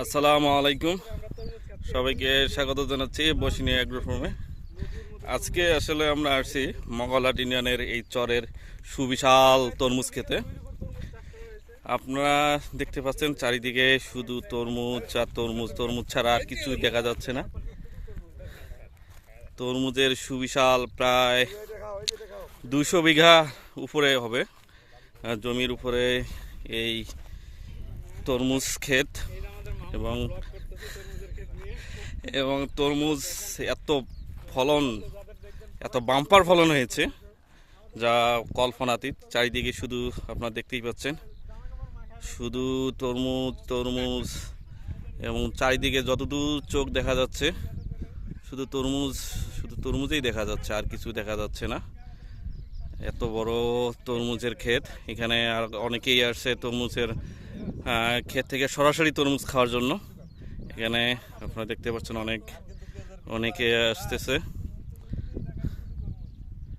আসসালামু আলাইকুম, সবাইকে স্বাগত জানাচ্ছি বসিনী অ্যাগ্রো ফার্মে। আজকে আসলে আমরা আসছি মঙ্গলহাট ইউনিয়নের এই চরের সুবিশাল তরমুজ খেতে। আপনারা দেখতে পাচ্ছেন চারিদিকে শুধু তরমুজ আর তরমুজ, তরমুজ ছাড়া আর কিছুই দেখা যাচ্ছে না। তরমুজের সুবিশাল প্রায় 200 বিঘা উপরে হবে জমির উপরে এই তরমুজ ক্ষেত, এবং এবং তরমুজ এত ফলন, এত বাম্পার ফলন হয়েছে যা কল্পনাতীত। চারিদিকে শুধু আপনারা দেখতেই পাচ্ছেন শুধু তরমুজ তরমুজ, এবং চারিদিকে যতদূর চোখ দেখা যাচ্ছে শুধু তরমুজ, শুধু তরমুজই দেখা যাচ্ছে, আর কিছু দেখা যাচ্ছে না। এত বড় তরমুজের ক্ষেত, এখানে আর অনেকেই আসছে তরমুজের ক্ষেত থেকে সরাসরি তরমুজ খাওয়ার জন্য। এখানে আপনারা দেখতে পাচ্ছেন অনেকে আসতেছে।